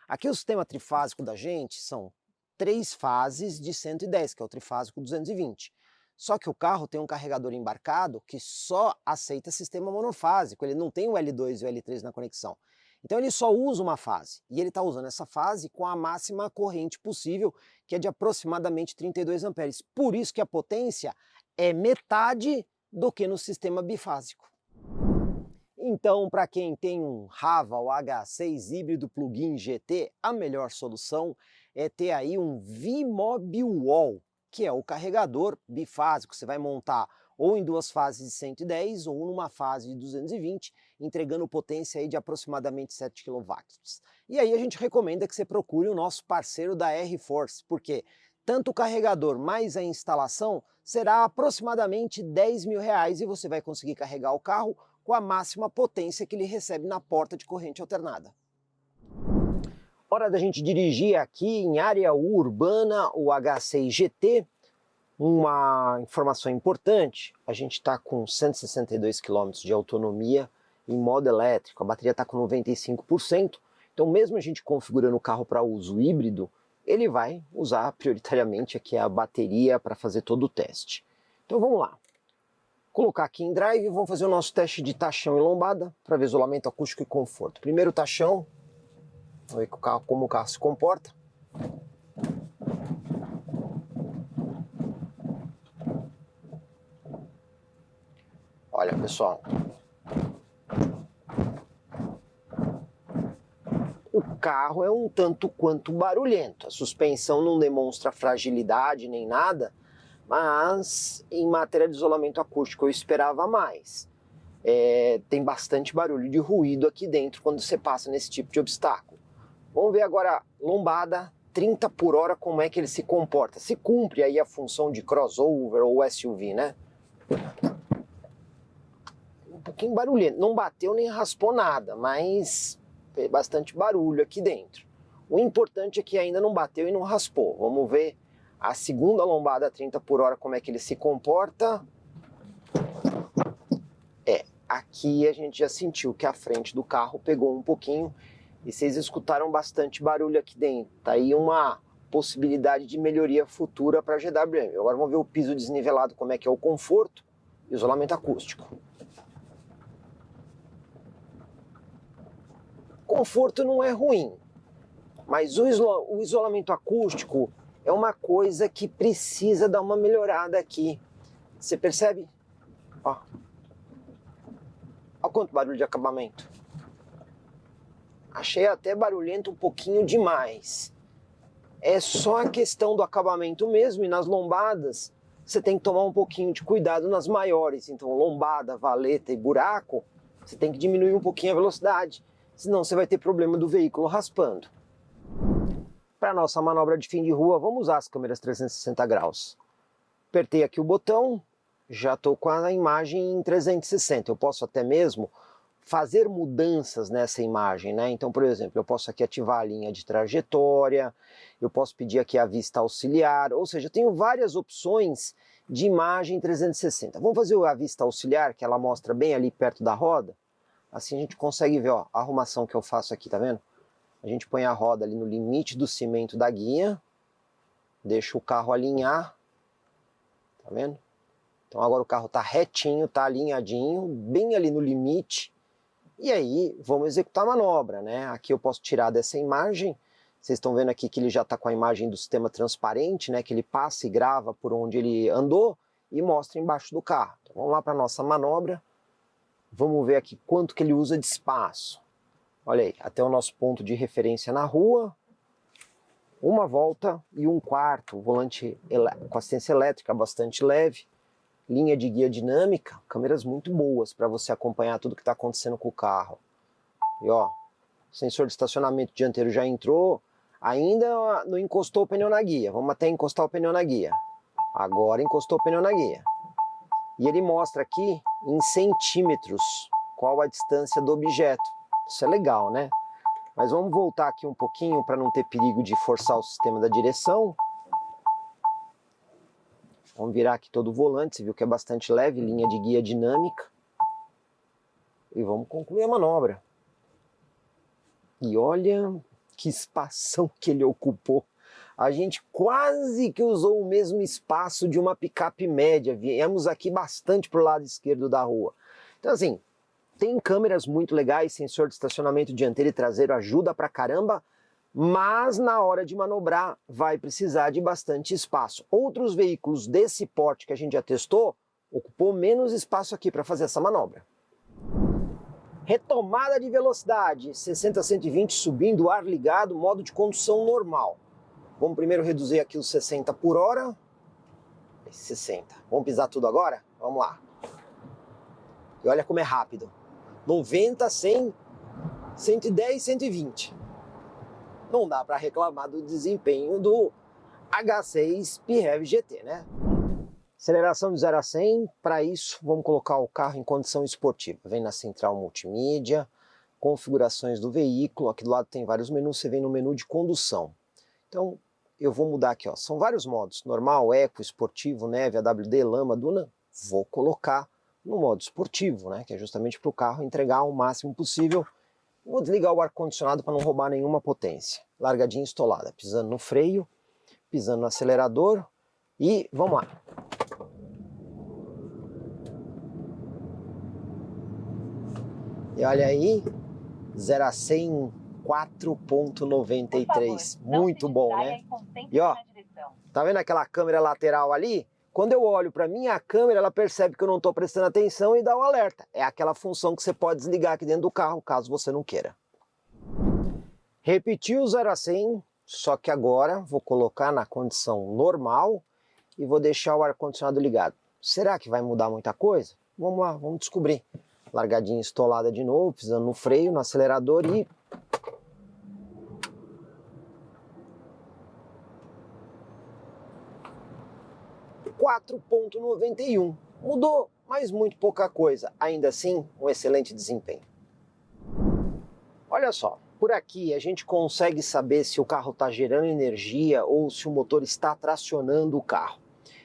Aqui o sistema trifásico da gente são 3 fases de 110, que é o trifásico 220. Só que o carro tem um carregador embarcado que só aceita sistema monofásico, ele não tem o L2 e o L3 na conexão. Então ele só usa uma fase, e ele está usando essa fase com a máxima corrente possível, que é de aproximadamente 32 amperes. Por isso que a potência é metade do que no sistema bifásico. Então, para quem tem um Haval H6 híbrido plug-in GT, a melhor solução é ter aí um V-Mobi-Wall, que é o carregador bifásico. Você vai montar ou em 2 fases de 110 ou numa fase de 220, entregando potência aí de aproximadamente 7 kW. E aí a gente recomenda que você procure o nosso parceiro da R-Force, porque tanto o carregador mais a instalação será aproximadamente R$10.000 e você vai conseguir carregar o carro com a máxima potência que ele recebe na porta de corrente alternada. Hora da gente dirigir aqui em área urbana o H6 GT. Uma informação importante, a gente está com 162 km de autonomia em modo elétrico, a bateria está com 95%, então mesmo a gente configurando o carro para uso híbrido, ele vai usar prioritariamente aqui a bateria para fazer todo o teste. Então vamos lá. Colocar aqui em drive, vamos fazer o nosso teste de tachão e lombada para ver isolamento acústico e conforto. Primeiro tachão, vamos ver como o carro se comporta. Olha, pessoal, o carro é um tanto quanto barulhento. A suspensão não demonstra fragilidade nem nada, mas em matéria de isolamento acústico eu esperava mais. Tem bastante barulho de ruído aqui dentro quando você passa nesse tipo de obstáculo. Vamos ver agora lombada, 30 por hora, como é que ele se comporta. Se cumpre aí a função de crossover ou SUV, né? Um pouquinho barulhento, não bateu nem raspou nada, mas tem bastante barulho aqui dentro. O importante é que ainda não bateu e não raspou. Vamos ver a segunda lombada 30 por hora, como é que ele se comporta. Aqui a gente já sentiu que a frente do carro pegou um pouquinho e vocês escutaram bastante barulho aqui dentro. Tá aí uma possibilidade de melhoria futura para a GWM. Agora vamos ver o piso desnivelado, como é que é o conforto e o isolamento acústico. Conforto não é ruim, mas o isolamento acústico é uma coisa que precisa dar uma melhorada aqui. Você percebe? Ó. Olha quanto barulho de acabamento. Achei até barulhento um pouquinho demais. É só a questão do acabamento mesmo, e nas lombadas você tem que tomar um pouquinho de cuidado nas maiores. Então lombada, valeta e buraco, você tem que diminuir um pouquinho a velocidade, senão você vai ter problema do veículo raspando. Para a nossa manobra de fim de rua, vamos usar as câmeras 360 graus. Apertei aqui o botão, já estou com a imagem em 360. Eu posso até mesmo fazer mudanças nessa imagem, né? Então, por exemplo, eu posso aqui ativar a linha de trajetória, eu posso pedir aqui a vista auxiliar, ou seja, eu tenho várias opções de imagem 360. Vamos fazer a vista auxiliar, que ela mostra bem ali perto da roda. Assim a gente consegue ver, ó, a arrumação que eu faço aqui, tá vendo? A gente põe a roda ali no limite do cimento da guia, deixa o carro alinhar, tá vendo? Então agora o carro tá retinho, tá alinhadinho, bem ali no limite. E aí, vamos executar a manobra, né? Aqui eu posso tirar dessa imagem. Vocês estão vendo aqui que ele já está com a imagem do sistema transparente, né? Que ele passa e grava por onde ele andou e mostra embaixo do carro. Então, vamos lá para a nossa manobra. Vamos ver aqui quanto que ele usa de espaço. Olha aí, até o nosso ponto de referência na rua. 1 volta e 1/4. Volante com assistência elétrica bastante leve. Linha de guia dinâmica, câmeras muito boas para você acompanhar tudo que está acontecendo com o carro. E ó, sensor de estacionamento dianteiro já entrou, ainda não encostou o pneu na guia. Vamos até encostar o pneu na guia. Agora encostou o pneu na guia. E ele mostra aqui em centímetros qual a distância do objeto. Isso é legal, né? Mas vamos voltar aqui um pouquinho para não ter perigo de forçar o sistema da direção. Vamos virar aqui todo o volante, você viu que é bastante leve, linha de guia dinâmica. E vamos concluir a manobra. E olha que espação que ele ocupou. A gente quase que usou o mesmo espaço de uma picape média. Viemos aqui bastante para o lado esquerdo da rua. Então assim, tem câmeras muito legais, sensor de estacionamento dianteiro e traseiro ajuda pra caramba, mas na hora de manobrar vai precisar de bastante espaço. Outros veículos desse porte que a gente já testou, ocupou menos espaço aqui para fazer essa manobra. Retomada de velocidade, 60 a 120 subindo, ar ligado, modo de condução normal. Vamos primeiro reduzir aqui os 60 por hora. 60. Vamos pisar tudo agora? Vamos lá. E olha como é rápido. 90, 100, 110, 120. Não dá para reclamar do desempenho do H6 PHEV GT, né? Aceleração de 0 a 100, para isso vamos colocar o carro em condição esportiva. Vem na central multimídia, configurações do veículo, aqui do lado tem vários menus, você vem no menu de condução. Então eu vou mudar aqui, ó. São vários modos, normal, eco, esportivo, neve, AWD, lama, duna. Vou colocar no modo esportivo, né, que é justamente para o carro entregar o máximo possível. Vou desligar o ar-condicionado para não roubar nenhuma potência. Largadinha estolada, pisando no freio, pisando no acelerador e vamos lá. E olha aí, 0 a 100, 4,93. Muito bom, né? E ó, tá vendo aquela câmera lateral ali? Quando eu olho para minha câmera, ela percebe que eu não estou prestando atenção e dá o alerta. É aquela função que você pode desligar aqui dentro do carro, caso você não queira. Repetiu o 0 a 100, só que agora vou colocar na condição normal e vou deixar o ar-condicionado ligado. Será que vai mudar muita coisa? Vamos lá, vamos descobrir. Largadinha estolada de novo, pisando no freio, no acelerador e... ...4,91. Mudou, mas muito pouca coisa. Ainda assim, um excelente desempenho. Olha só, por aqui a gente consegue saber se o carro está gerando energia ou se o motor está tracionando o carro.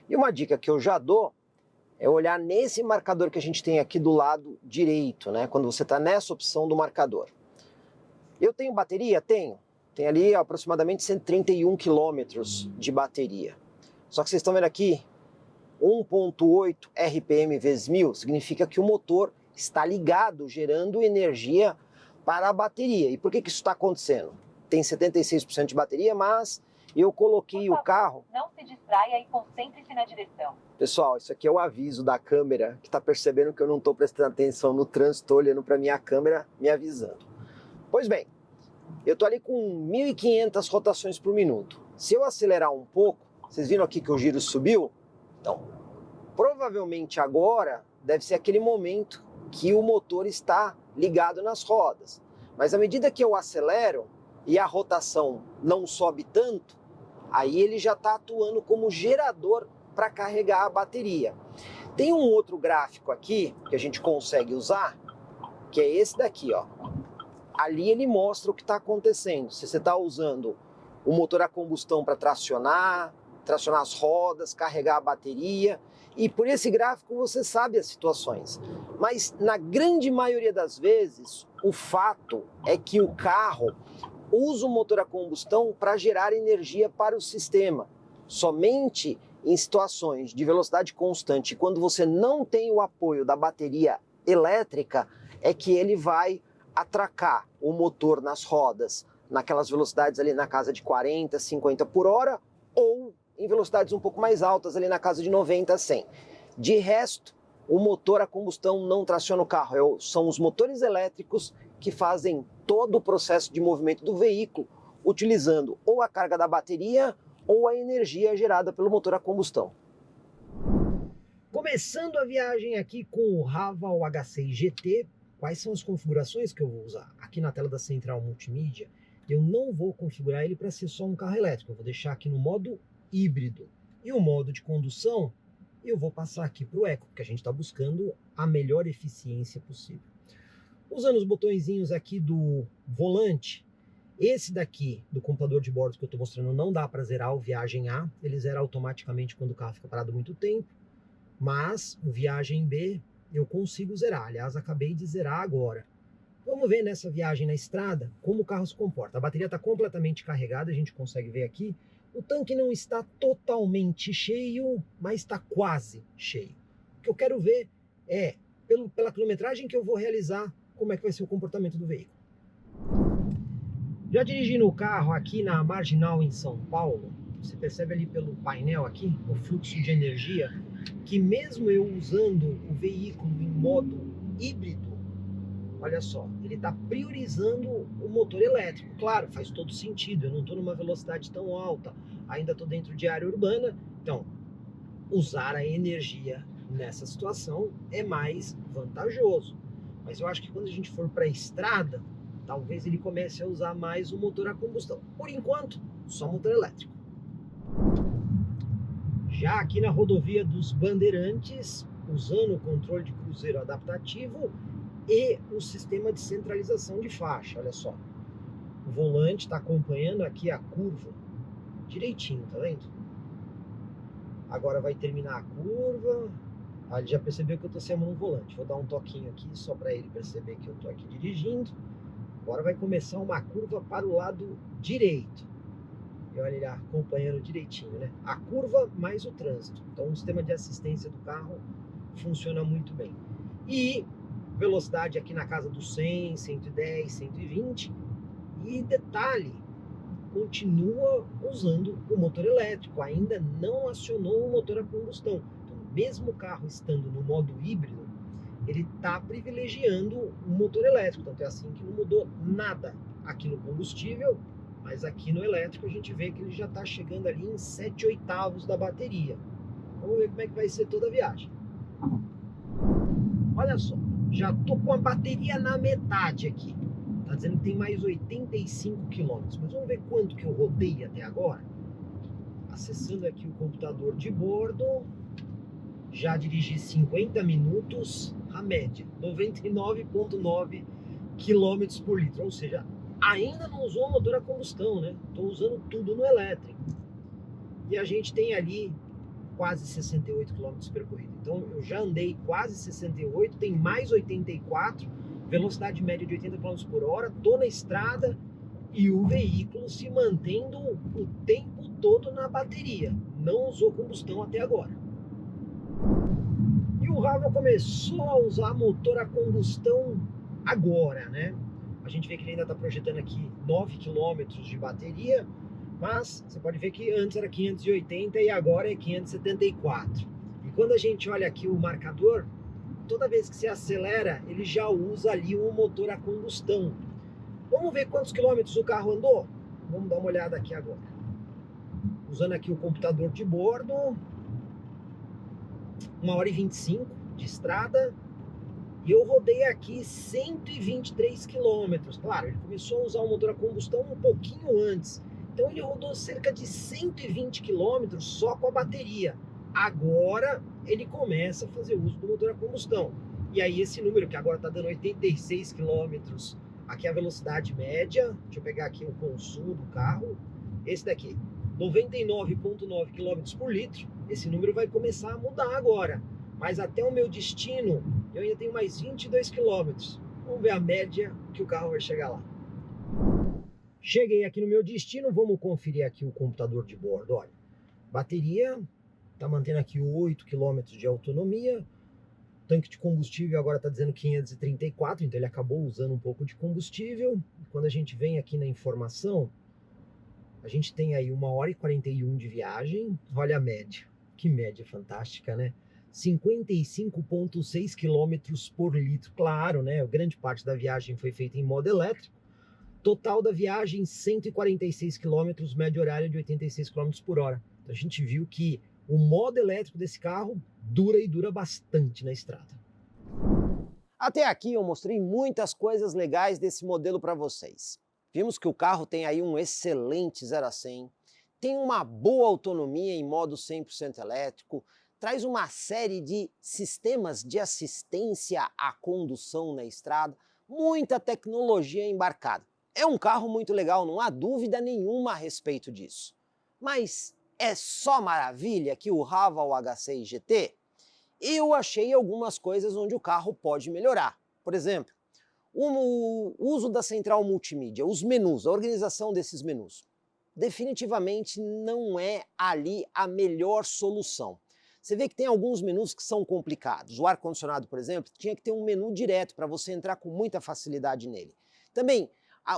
E uma dica que eu já dou é olhar nesse marcador que a gente tem aqui do lado direito, né? Quando você está nessa opção do marcador. Eu tenho bateria? Tenho. Tem ali aproximadamente 131 quilômetros de bateria. Só que vocês estão vendo aqui, 1,8 RPM vezes 1000 significa que o motor está ligado, gerando energia para a bateria. E por que isso está acontecendo? Tem 76% de bateria, mas eu coloquei o carro... Não se distraia e concentre-se na direção. Pessoal, isso aqui é o aviso da câmera, que está percebendo que eu não estou prestando atenção no trânsito, olhando para minha câmera, me avisando. Pois bem, eu estou ali com 1.500 rotações por minuto. Se eu acelerar um pouco, vocês viram aqui que o giro subiu? Então, provavelmente agora deve ser aquele momento que o motor está ligado nas rodas. Mas à medida que eu acelero e a rotação não sobe tanto, aí ele já está atuando como gerador para carregar a bateria. Tem um outro gráfico aqui que a gente consegue usar, que é esse daqui, ó. Ali ele mostra o que está acontecendo. Se você está usando o motor a combustão para tracionar as rodas, carregar a bateria, e por esse gráfico você sabe as situações. Mas na grande maioria das vezes, o fato é que o carro usa o motor a combustão para gerar energia para o sistema. Somente em situações de velocidade constante, quando você não tem o apoio da bateria elétrica, é que ele vai atracar o motor nas rodas, naquelas velocidades ali na casa de 40, 50 por hora, ou em velocidades um pouco mais altas, ali na casa de 90, 100. De resto, o motor a combustão não traciona o carro, são os motores elétricos que fazem todo o processo de movimento do veículo, utilizando ou a carga da bateria ou a energia gerada pelo motor a combustão. Começando a viagem aqui com o Haval H6 GT, quais são as configurações que eu vou usar? Aqui na tela da central multimídia, eu não vou configurar ele para ser só um carro elétrico, eu vou deixar aqui no modo híbrido. E o modo de condução, eu vou passar aqui para o Eco, porque a gente está buscando a melhor eficiência possível. Usando os botõezinhos aqui do volante, Esse daqui, do computador de bordo que eu estou mostrando, não dá para zerar o Viagem A, ele zera automaticamente quando o carro fica parado muito tempo, mas o Viagem B eu consigo zerar, aliás, acabei de zerar agora. Vamos ver nessa viagem na estrada como o carro se comporta. A bateria está completamente carregada, a gente consegue ver aqui. O tanque não está totalmente cheio, mas está quase cheio. O que eu quero ver é, pela quilometragem que eu vou realizar, como é que vai ser o comportamento do veículo. Já dirigindo o carro aqui na Marginal em São Paulo, você percebe ali pelo painel aqui, o fluxo de energia, que mesmo eu usando o veículo em modo híbrido, olha só, ele está priorizando o motor elétrico. Claro, faz todo sentido, eu não estou numa velocidade tão alta, ainda estou dentro de área urbana, então usar a energia nessa situação é mais vantajoso. Mas eu acho que quando a gente for para a estrada, talvez ele comece a usar mais o motor a combustão. Por enquanto, só motor elétrico. Já aqui na rodovia dos Bandeirantes, usando o controle de cruzeiro adaptativo e o sistema de centralização de faixa, olha só. O volante está acompanhando aqui a curva direitinho, tá vendo? Agora vai terminar a curva. Ah, ele já percebeu que eu estou sem a mão no volante. Vou dar um toquinho aqui só para ele perceber que eu estou aqui dirigindo. Agora vai começar uma curva para o lado direito. E olha ele acompanhando direitinho, né? A curva mais o trânsito. Então o sistema de assistência do carro funciona muito bem. E velocidade aqui na casa dos 100, 110, 120. E detalhe, continua usando o motor elétrico, ainda não acionou o motor a combustão. Então, mesmo o carro estando no modo híbrido, ele está privilegiando o motor elétrico. Tanto é assim que não mudou nada aqui no combustível, mas aqui no elétrico a gente vê que ele já está chegando ali em 7/8 da bateria. Vamos ver como é que vai ser toda a viagem. Olha só, já estou com a bateria na metade aqui. Está dizendo que tem mais 85 quilômetros, mas vamos ver quanto que eu rodei até agora. Acessando aqui o computador de bordo, já dirigi 50 minutos, a média, 99,9 km por litro, ou seja, ainda não usou o motor a combustão, né? Estou usando tudo no elétrico. E a gente tem ali quase 68 km percorrido. Então eu já andei quase 68, tem mais 84, velocidade média de 80 km por hora, estou na estrada e o veículo se mantendo o tempo todo na bateria. Não usou combustão até agora. E o Raval começou a usar motor a combustão agora, né? A gente vê que ele ainda está projetando aqui 9 km de bateria, mas você pode ver que antes era 580 e agora é 574. E quando a gente olha aqui o marcador, toda vez que se acelera, ele já usa ali o motor a combustão. Vamos ver quantos quilômetros o carro andou? Vamos dar uma olhada aqui agora. Usando aqui o computador de bordo, 1h25 de estrada, e eu rodei aqui 123 quilômetros. Claro, ele começou a usar o motor a combustão um pouquinho antes, então ele rodou cerca de 120 quilômetros só com a bateria. Agora ele começa a fazer uso do motor a combustão. E aí esse número, que agora está dando 86 quilômetros, aqui é a velocidade média. Deixa eu pegar aqui o consumo do carro. Esse daqui, 99,9 km por litro. Esse número vai começar a mudar agora. Mas até o meu destino, eu ainda tenho mais 22 quilômetros. Vamos ver a média que o carro vai chegar lá. Cheguei aqui no meu destino, vamos conferir aqui o computador de bordo. Olha, bateria está mantendo aqui 8 km de autonomia. Tanque de combustível agora está dizendo 534, então ele acabou usando um pouco de combustível. Quando a gente vem aqui na informação, a gente tem aí 1h41 de viagem. Olha a média, que média fantástica, né? 55,6 km por litro. Claro, né? Grande parte da viagem foi feita em modo elétrico. Total da viagem, 146 km, média horária de 86 km por hora. Então a gente viu que o modo elétrico desse carro dura bastante na estrada. Até aqui eu mostrei muitas coisas legais desse modelo para vocês. Vimos que o carro tem aí um excelente 0 a 100, tem uma boa autonomia em modo 100% elétrico, traz uma série de sistemas de assistência à condução na estrada, muita tecnologia embarcada. É um carro muito legal, não há dúvida nenhuma a respeito disso. Mas é só maravilha que o Haval H6 GT? Eu achei algumas coisas onde o carro pode melhorar. Por exemplo, o uso da central multimídia, os menus, a organização desses menus. Definitivamente não é ali a melhor solução. Você vê que tem alguns menus que são complicados. O ar-condicionado, por exemplo, tinha que ter um menu direto para você entrar com muita facilidade nele. Também,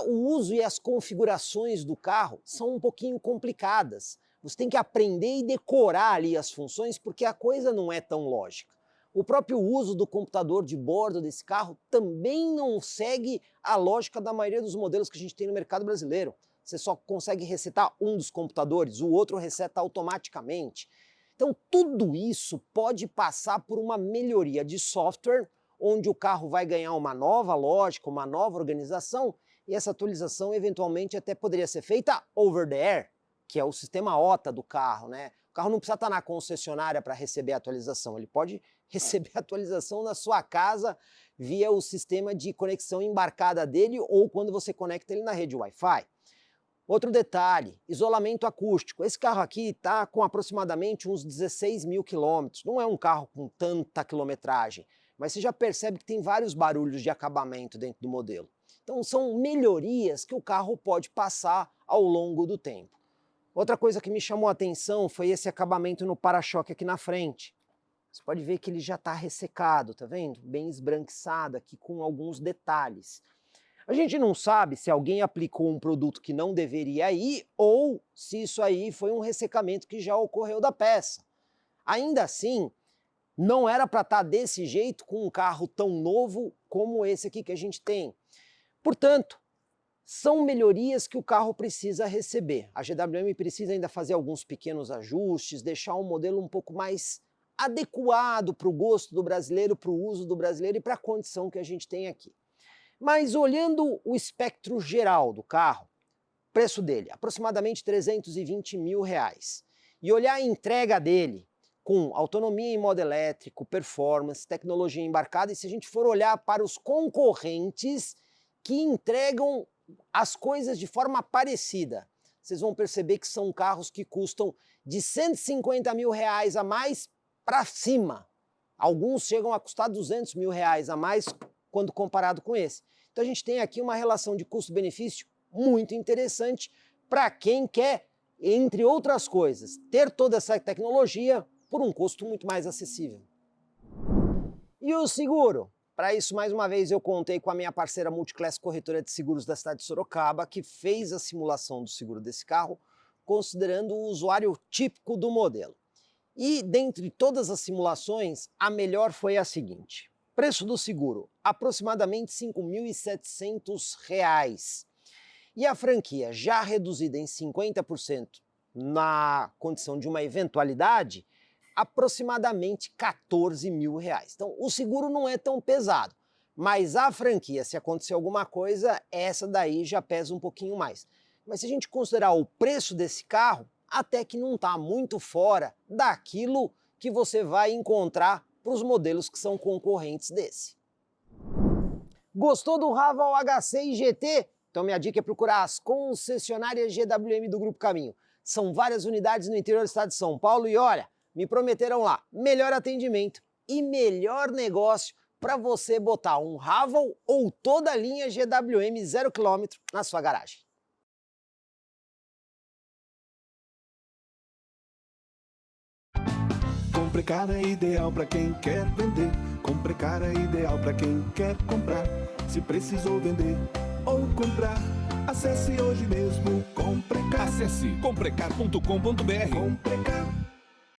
o uso e as configurações do carro são um pouquinho complicadas. Você tem que aprender e decorar ali as funções porque a coisa não é tão lógica. O próprio uso do computador de bordo desse carro também não segue a lógica da maioria dos modelos que a gente tem no mercado brasileiro. Você só consegue resetar um dos computadores, o outro reseta automaticamente. Então tudo isso pode passar por uma melhoria de software, onde o carro vai ganhar uma nova lógica, uma nova organização, e essa atualização eventualmente até poderia ser feita over the air, que é o sistema OTA do carro, né? O carro não precisa estar na concessionária para receber a atualização, ele pode receber a atualização na sua casa via o sistema de conexão embarcada dele ou quando você conecta ele na rede Wi-Fi. Outro detalhe, isolamento acústico. Esse carro aqui está com aproximadamente uns 16 mil quilômetros. Não é um carro com tanta quilometragem, mas você já percebe que tem vários barulhos de acabamento dentro do modelo. Então são melhorias que o carro pode passar ao longo do tempo. Outra coisa que me chamou a atenção foi esse acabamento no para-choque aqui na frente. Você pode ver que ele já está ressecado, tá vendo? Bem esbranquiçado aqui com alguns detalhes. A gente não sabe se alguém aplicou um produto que não deveria ir ou se isso aí foi um ressecamento que já ocorreu da peça. Ainda assim, não era para estar desse jeito com um carro tão novo como esse aqui que a gente tem. Portanto, são melhorias que o carro precisa receber. A GWM precisa ainda fazer alguns pequenos ajustes, deixar o modelo um pouco mais adequado para o gosto do brasileiro, para o uso do brasileiro e para a condição que a gente tem aqui. Mas olhando o espectro geral do carro, preço dele, aproximadamente 320 mil reais. E olhar a entrega dele, com autonomia em modo elétrico, performance, tecnologia embarcada, e se a gente for olhar para os concorrentes que entregam as coisas de forma parecida, vocês vão perceber que são carros que custam de 150 mil reais a mais para cima. Alguns chegam a custar 200 mil reais a mais quando comparado com esse. Então a gente tem aqui uma relação de custo-benefício muito interessante para quem quer, entre outras coisas, ter toda essa tecnologia por um custo muito mais acessível. E o seguro? Para isso, mais uma vez, eu contei com a minha parceira Multiclass Corretora de Seguros da cidade de Sorocaba, que fez a simulação do seguro desse carro, considerando o usuário típico do modelo. E, dentre todas as simulações, a melhor foi a seguinte. Preço do seguro, aproximadamente R$ 5.700. E a franquia, já reduzida em 50% na condição de uma eventualidade, aproximadamente R$ 14 mil. Então, o seguro não é tão pesado, mas a franquia, se acontecer alguma coisa, essa daí já pesa um pouquinho mais. Mas se a gente considerar o preço desse carro, até que não está muito fora daquilo que você vai encontrar para os modelos que são concorrentes desse. Gostou do Haval H6 GT? Então minha dica é procurar as concessionárias GWM do Grupo Caminho. São várias unidades no interior do estado de São Paulo e olha, me prometeram lá melhor atendimento e melhor negócio para você botar um Haval ou toda a linha GWM 0 km na sua garagem. Comprecar é ideal para quem quer vender. Comprecar é ideal para quem quer comprar. Se precisou vender ou comprar, acesse hoje mesmo Comprecar. Acesse comprecar.com.br. Comprecar.